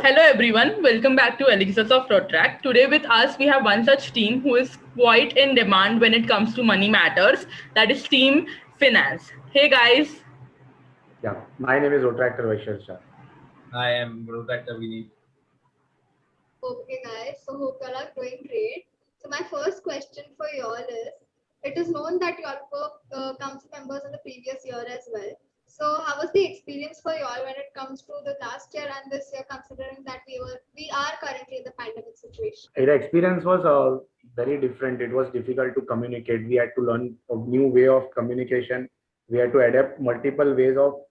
Hello everyone, welcome back to Elixirs of Rotrack. Today with us we have one such team who is quite in demand when it comes to money matters, that is Team Finance. Hey guys. Yeah, my name is Rotractor Vaishal Shah. I am Protector Vinny. Okay, guys. So hope y'all are doing great. So my first question for y'all is: it is known that y'all were council members in the previous year as well. So how was the experience for y'all when it comes to the last year and this year, considering that we are currently in the pandemic situation? The experience was very different. It was difficult to communicate. We had to learn a new way of communication. We had to adapt multiple ways of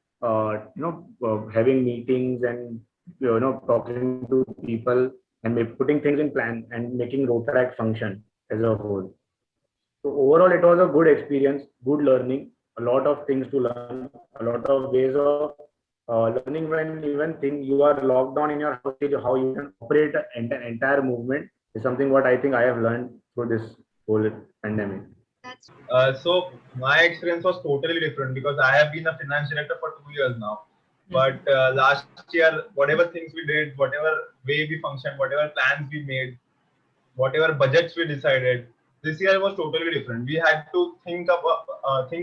having meetings and talking to people and putting things in plan and making Rotaract function as a whole. So overall, it was a good experience, good learning, a lot of things to learn, a lot of ways of learning when even think you are locked down in your house, how you can operate an entire movement is something what I think I have learned through this whole pandemic. That's So my experience was totally different because I have been a finance director for 2 years now. But last year, whatever things we did, whatever way we functioned, whatever plans we made, whatever budgets we decided, this year was totally different. We had to think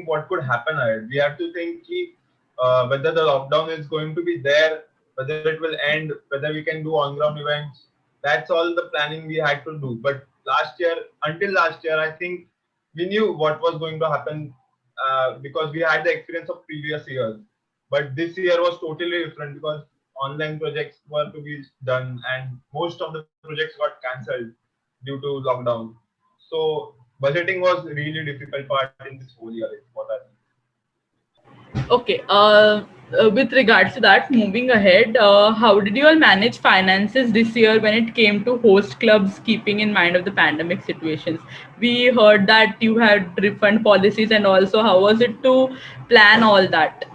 what could happen ahead. We had to think whether the lockdown is going to be there, whether it will end, whether we can do on-ground events. That's all the planning we had to do. But until last year, I think we knew what was going to happen because we had the experience of previous years. But this year was totally different because online projects were to be done and most of the projects got cancelled due to lockdown. So budgeting was really difficult part in this whole year. Is what I think. Okay, with regards to that, moving ahead, how did you all manage finances this year when it came to host clubs, keeping in mind of the pandemic situations? We heard that you had refund policies, and also how was it to plan all that?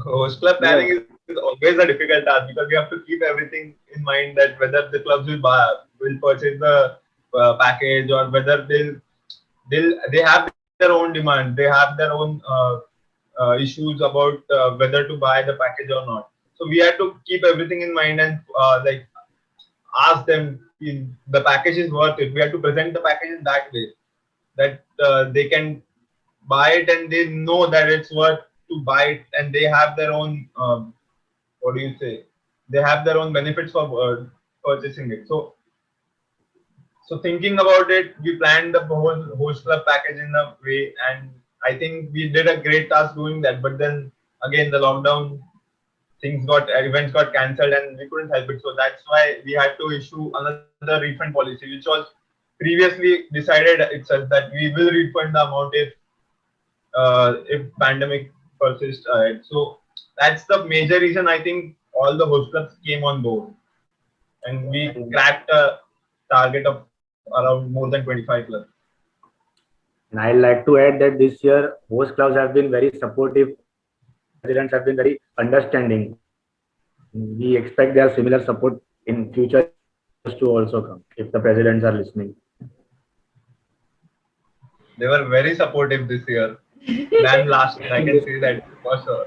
Host club Yeah, planning is always a difficult task because we have to keep everything in mind that whether the clubs will purchase the package or whether they have their own demand. They have their own issues about whether to buy the package or not. So we had to keep everything in mind and like ask them if the package is worth it. We have to present the package in that way that they can buy it and they know that it's worth to buy it and they have their own what do you say? They have their own benefits for purchasing it. So thinking about it, we planned the whole host club package in a way, and I think we did a great task doing that. But then again, the lockdown events got cancelled, and we couldn't help it. So that's why we had to issue another refund policy, which was previously decided itself that we will refund the amount if pandemic persists ahead. So that's the major reason I think all the host clubs came on board, and we and, cracked a target of around more than 25 clubs. and I'd like to add that this year host clubs have been very supportive. Presidents have been very understanding. We expect their similar support in future years to also come if the presidents are listening. They were very supportive this year than last year. I can say that for sure.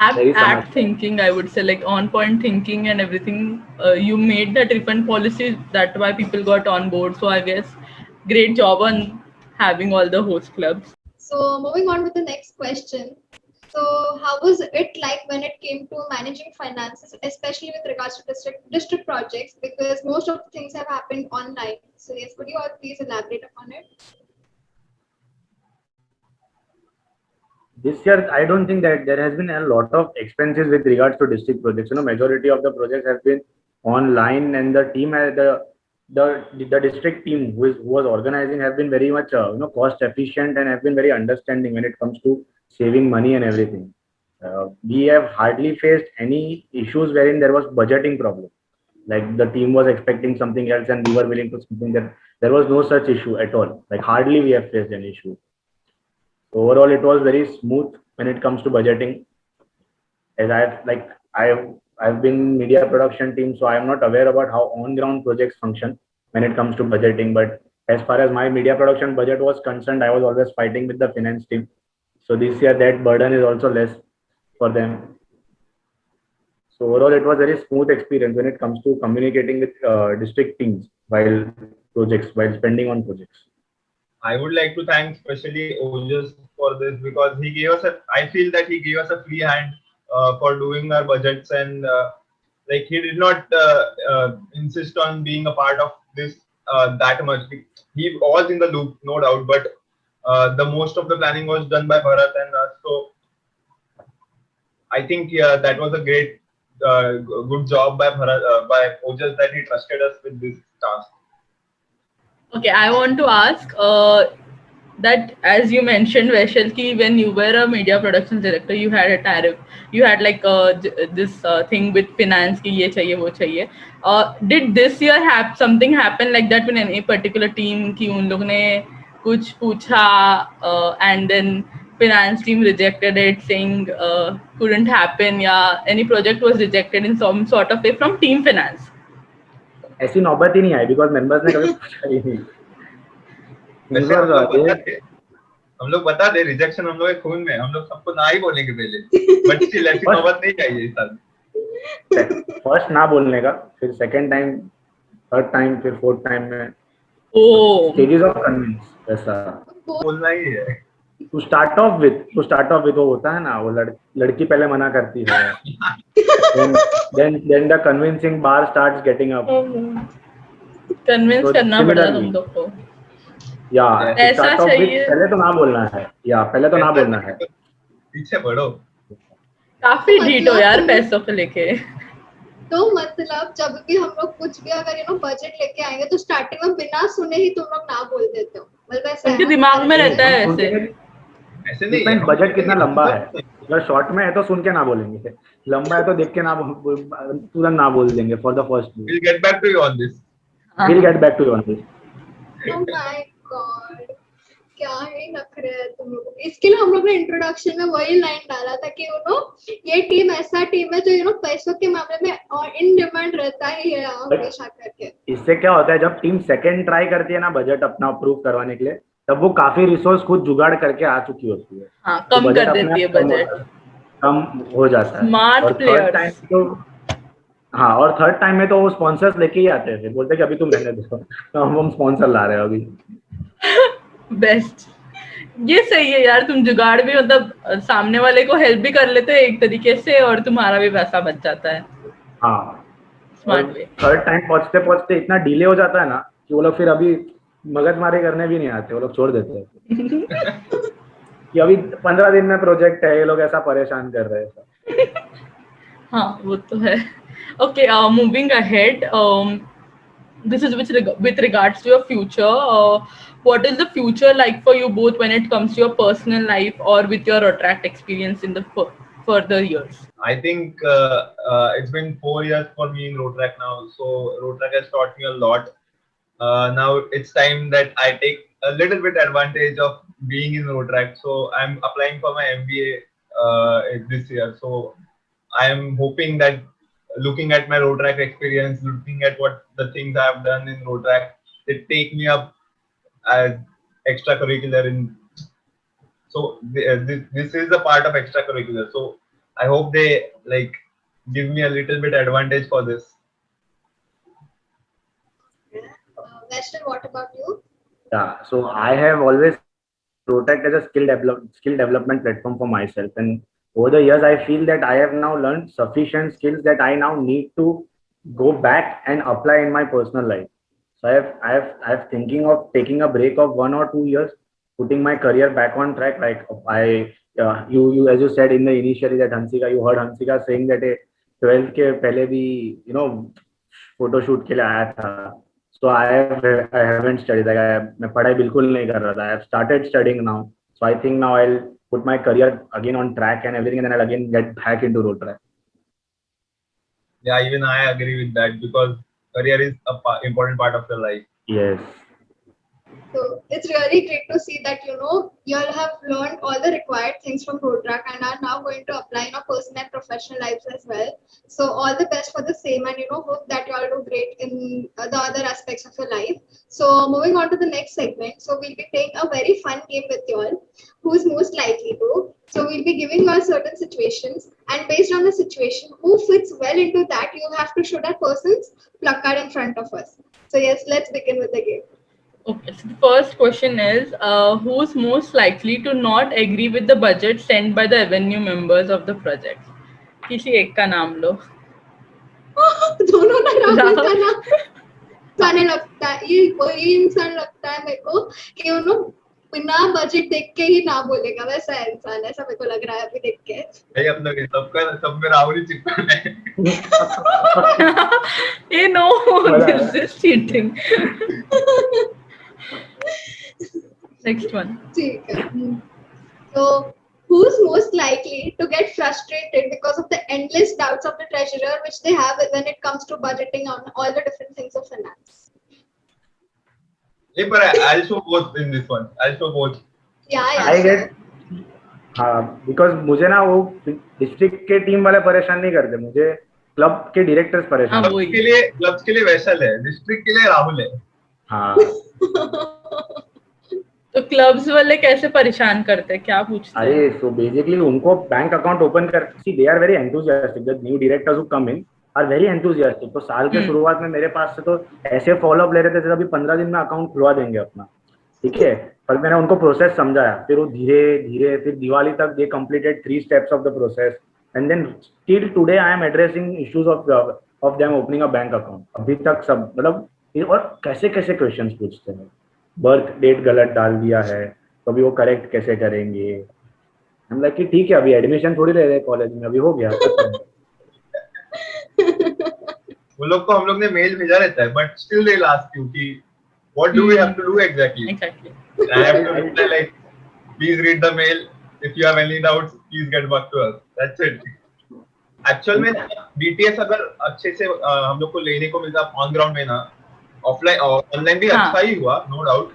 Apt, Very apt Samaj. thinking, I would say, like on point thinking and everything. You made that refund policy, that's why people got on board. So I guess great job on having all the host clubs. So moving on with the next question. So how was it like when it came to managing finances, especially with regards to district projects? Because most of the things have happened online. So yes, could you all please elaborate upon it? This year, I don't think that there has been a lot of expenses with regards to district projects. Majority of the projects have been online, and the team has the district team who was organizing have been very much cost efficient and have been very understanding when it comes to saving money and everything. We have hardly faced any issues wherein there was budgeting problem. Like the team was expecting something else and we were willing to something that there was no such issue at all. Like hardly we have faced any issue. Overall, it was very smooth when it comes to budgeting. As I've been media production team, so I am not aware about how on ground projects function when it comes to budgeting. But as far as my media production budget was concerned, I was always fighting with the finance team. So this year that burden is also less for them. So overall, it was very smooth experience when it comes to communicating with district teams while spending on projects. I would like to thank especially Ojas for this because he gave us I feel that he gave us a free hand for doing our budgets and like he did not insist on being a part of this that much. He was in the loop, no doubt, but the most of the planning was done by Bharat and us. So I think that was a great, good job by Bharat, by Ojas that he trusted us with this task. Okay, I want to ask that as you mentioned, Vaishal, ki when you were a media productions director, you had a tariff. You had like this thing with finance ki ye chahiye, wo chahiye. Did this year have something happen like that with any particular team ki un log ne kuch पूछा and then finance team rejected it saying couldn't happen, yeah, any project was rejected in some sort of way from team finance? ऐसी नौबत ही नहीं आई because members ने कभी पूछा ही नहीं. Things वैसे were हम लोग बता दे रिजेक्शन हम लोग के खून में, हम लोग सबको ना ही बोलेंगे पहले, बट स्टिल ऐसी नौबत नहीं चाहिए इस साल. फर्स्ट ना बोलने का, फिर सेकंड टाइम, थर्ड टाइम, फिर फोर्थ टाइम में स्टेजेस ऑफ कन्विंस ऐसा बोलना ही है. टू स्टार्ट ऑफ विद वो होता है ना, वो लड़की पहले मना करती है, then the convincing bar starts getting up. Convince So, करना पड़ा similarly, तुम लोग को. या ऐसा स्टार्ट ऑफ विद चाहिए. पहले तो ना बोलना है, या पहले तो ना बोलना है. पीछे बढ़ो. काफी ढीठ हो यार पैसों को लेके. तो मतलब जब भी हम लोग कुछ भी अगर बजट लेके आएंगे तो स्टार्टिंग में बिना सुने ही तुम लोग ना बोल देते हो. मतलब ऐसा उनके दिमाग में रहता है ऐसे नहीं. बजट कितना लंबा है, अगर शॉर्ट में है तो सुन के ना बोलेंगे, लंबा है तो देख के ना तुरंत ना बोल देंगे for the first. We'll get back to you on this. We'll get back to you on this. Oh my God, क्या ही नखरे है तुम लोग. इसके लिए हम लोग ने इंट्रोडक्शन में वही लाइन डाला था कि ये टीम ऐसा टीम है जो पैसों के मामले में और इन डिमांड रहता ही है हमेशा करके. इससे क्या होता है, जब टीम सेकंड ट्राई करती है ना बजट अपना अप्रूव करवाने के लिए, तब वो काफी रिसोर्स खुद जुगाड़ करके आ चुकी होती है. कम कर देती है बजट, कम हो जाता है. Smart players. हाँ, और थर्ड टाइम में तो वो स्पॉन्सर्स लेके ही आते हैं, बोलते कि अभी तुम रहने दो, तो हम स्पॉन्सर ला रहे हो अभी. बेस्ट. ये सही है यार, तुम जुगाड़ भी मतलब सामने वाले को हेल्प भी कर लेते हो एक तरीके से और तुम्हारा भी पैसा बच जाता है. हाँ, स्मार्ट वे. थर्ड टाइम पहुंचते पहुंचते इतना डिले हो जाता है ना कि वो लोग फिर अभी मगजमारी करने भी नहीं आते, वो लोग छोड़ देते हैं कि अभी 15 दिन में प्रोजेक्ट है, ये लोग ऐसा परेशान कर रहे हैं. हाँ, वो तो है. Okay, moving ahead, this is with regards to your future. What is the future like for you both when it comes to your personal life or with your Rotaract experience in the further years? I think it's been 4 years for me in Rotaract now, so Rotaract has taught me a lot. Now it's time that I take a little bit advantage of being in Rotaract. So I'm applying for my MBA this year. So I am hoping that looking at my Rotaract experience, looking at what the things I have done in Rotaract, it take me up as extracurricular in. So this is a part of extracurricular. So I hope they like give me a little bit advantage for this. Vaishal, what about you? Yeah, so I have always Rotaract as a skill development platform for myself, and over the years I feel that I have now learned sufficient skills that I now need to go back and apply in my personal life. So I have thinking of taking a break of 1 or 2 years, putting my career back on track. Like you as you said in the initially that Hansika, you heard Hansika saying that 12th के पहले भी photo shoot के लिए आया था. So I haven't studied. मैं पढ़ाई बिल्कुल नहीं कर रहा था. I have started studying now. So I think now I'll put my career again on track and everything, and then I'll again get back into Rotaract. Yeah, even I agree with that because career is a important part of your life. Yes. So it's really great to see that you all have learned all the required things from road track and are now going to apply in your personal and professional lives as well. So all the best for the same, and hope that you all do great in the other aspects of your life. So moving on to the next segment. So we'll be playing a very fun game with you all. Who's most likely to? So we'll be giving you all certain situations, and based on the situation, who fits well into that, you have to show that person's placard in front of us. So yes, let's begin with the game. Okay, so the first question is who's most likely to not agree with the budget sent by the revenue members of the project? किसी एक का नाम लो. दोनों ना राहुल का राहुल. नाम जाने लगता है. ये कोई इंसान लगता है मेरे को कि बिना बजट देख के ही ना बोलेगा, वैसा इंसान ऐसा मेरे को लग रहा है अभी देख के. भाई अपना सब में राहुल ही चिपका है. You know, this is cheating. Next one. ठीक है. So who's most likely to get frustrated because of the endless doubts of the treasurer which they have when it comes to budgeting on all the different things of finance? Yeah, but I'll show both in this one. I'll show both. Yeah, I sure. get because मुझे ना वो district के team वाले परेशान नहीं करते, मुझे club के डायरेक्टर्स परेशान हाँ, वही. क्लब्स के लिए वैसल है, डिस्ट्रिक्ट के लिए राहुल है. हाँ. तो क्लब्स वाले कैसे परेशान करते हैं, क्या पूछते हैं? अरे सो बेसिकली उनको बैंक अकाउंट ओपन कर, see they are very enthusiastic, the new directors who come in are very enthusiastic. तो साल के शुरुआत में मेरे पास से तो ऐसे फॉलोअप ले रहे थे जैसे अभी 15 दिन में अकाउंट खुलवा देंगे अपना. ठीक है, पर मैंने उनको प्रोसेस समझाया, फिर वो धीरे धीरे फिर दिवाली तक they completed 3 steps of the process, and then till today I am addressing issues of them opening a bank account. अभी तक सब मतलब, और कैसे कैसे क्वेश्चंस पूछते हैं, बर्थ डेट गलत डाल दिया है तो अभी वो करेक्ट कैसे करेंगे. हम लाइक कि ठीक है, अभी एडमिशन थोड़ी ले रहे कॉलेज में, अभी हो गया. वो लोग को हम लोग ने मेल भेजा रहता है, but still they ask you कि what do we have to do exactly? Exactly. I have to reply like, please read the mail. If you have any doubts, please get back to us. That's it. Actual में BTS अगर अच्छे से हम लोग को लेने को मिलता ऑन ग्राउंड में ना, ऑफलाइन ऑनलाइन भी अच्छा ही हुआ, नो डाउट.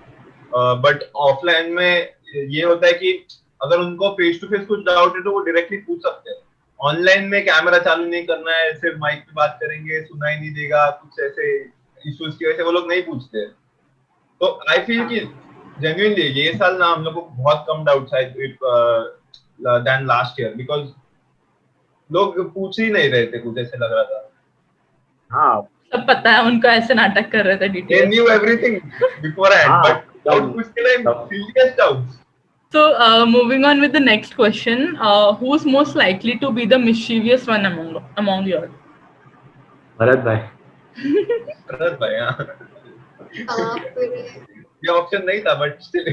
बट ऑफलाइन में ये होता है कि अगर उनको फेस टू फेस कुछ डाउट है तो वो डायरेक्टली पूछ सकते हैं. ऑनलाइन में कैमरा चालू नहीं करना है, सिर्फ माइक पे बात करेंगे, सुनाई नहीं देगा, कुछ ऐसे इश्यूज की वजह से वो लोग नहीं पूछते. तो आई फील कि जेन्युइनली ये साल ना हम लोग को बहुत कम डाउट्स आए देन लास्ट ईयर, बिकॉज लोग पूछ ही नहीं रहे थे, कुछ ऐसे लग रहा था. हाँ, सब पता है उनको, ऐसे नाटक कर रहे थे. They detail. knew everything beforehand, but doubt पूछते रहे, serious doubts. So moving on with the next question, who's most likely to be the mischievous one among you all? Bharat भाई. भरत भाई, हाँ. फिर ये ऑप्शन नहीं था, बट स्टिल.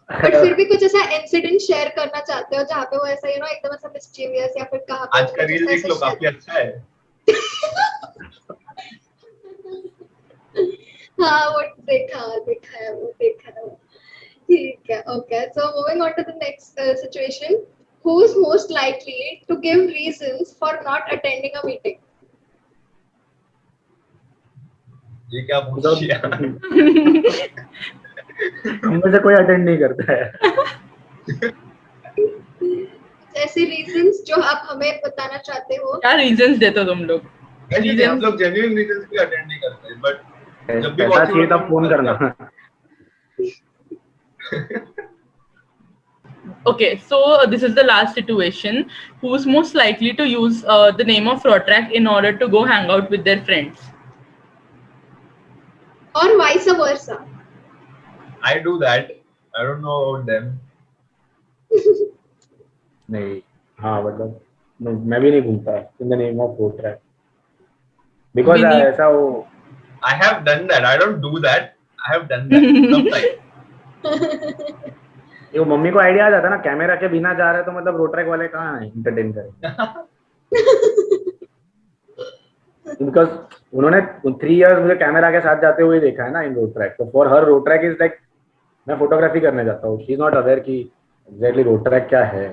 बट फिर भी कुछ ऐसा इंसिडेंट शेयर करना चाहते हो जहाँ पे वो ऐसा एकदम ऐसा मिस्चीवियस या फिर कहाँ पे आज का रील देख लो, काफी अच्छा है. हाँ, वो देखा है वो. ठीक है. Okay, so moving on to the next situation. Who is most likely to give reasons for not attending a meeting? ये क्या पूछ लिया? हममें से कोई अटेंड नहीं करता है. ऐसे रीजंस जो आप हमें बताना चाहते हो. क्या रीजंस देते हो तुम लोग? हम लोग जेन्युइन रीजंस भी अटेंड नहीं करते, बट जब भी ऐसा चाहिए तब फोन करना. Okay, so this is the last situation. Who's most likely to use the name of Rotrack in order to go hang out with their friends? Or vice versa. I do that. I don't know about them. नहीं, हाँ मतलब मैं भी नहीं घूमता in the name of road track. Because ऐसा वो. I have done that. I don't do that. I have done that sometimes. ये वो मम्मी को आइडिया आ जाता ना, कैमरा के बिना जा रहे तो मतलब रोड ट्रैक वाले कहाँ एंटरटेन करेंगे. बिकॉज उन्होंने 3 इयर्स मुझे कैमरा के साथ जाते हुए देखा है ना इन रोड ट्रैक. तो for her road track is like मैं फोटोग्राफी करने जाता हूँ. शी इज नॉट अवेयर कि एग्जैक्टली रोड ट्रैक क्या है.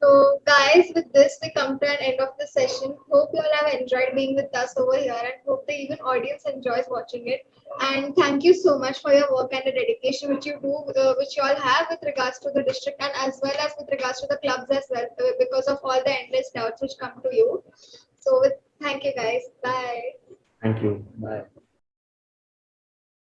So guys, with this we come to an end of the session. Hope you all have enjoyed being with us over here, and hope the even audience enjoys watching it. And thank you so much for your work and the dedication which you do, which you all have with regards to the district and as well as with regards to the clubs as well, because of all the endless doubts which come to you. So, thank you guys. Bye. Thank you. Bye.